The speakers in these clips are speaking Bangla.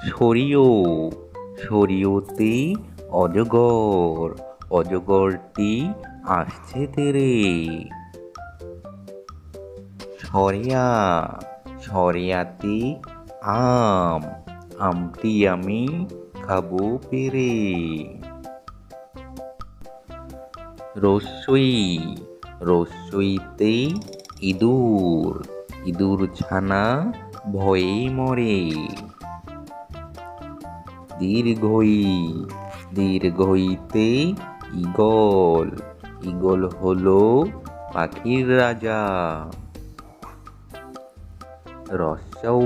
সরিও সরিওতে অজগর, অজগরটি আসছে তেরে। সরেয়া সরেয়াতে আম, আমটি আমি খাবো পেরে। রস্যই রস্যইতে ইঁদুর, ইঁদুর ছানা ভয়ে মরে। দীর্ঘই দীর্ঘইতে ঈগল, ঈগল হলো পাখির রাজা। রস্যৌ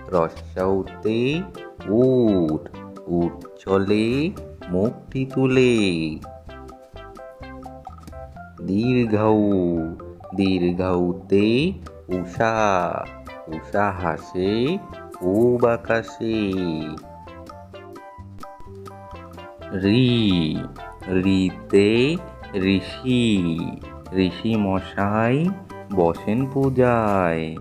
রস্যৌতে উট, উট চলে মুখটি তুলে। দীর্ঘৌ দীর্ঘৌতে উষা, উষা হাসে পূব আকাশে। ঋ ঋতে ঋষি, ঋষি মশাই বসেন পূজায়।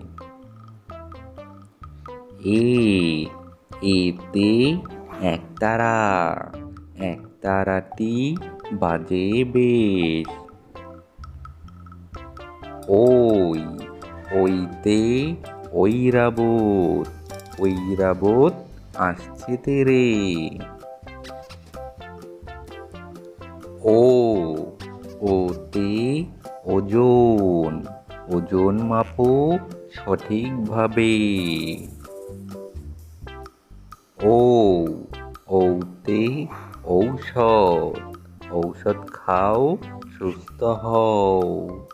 এতে একতারা, একতারাটি বাজে বেশ। ওই ওইতে ঐরাবত, ঐরাবত আসছে তেরে। ওতে ওজন, ওজন মাপো সঠিকভাবে। ঔতে ঔষধ, ঔষধ খাও সুস্থ হও।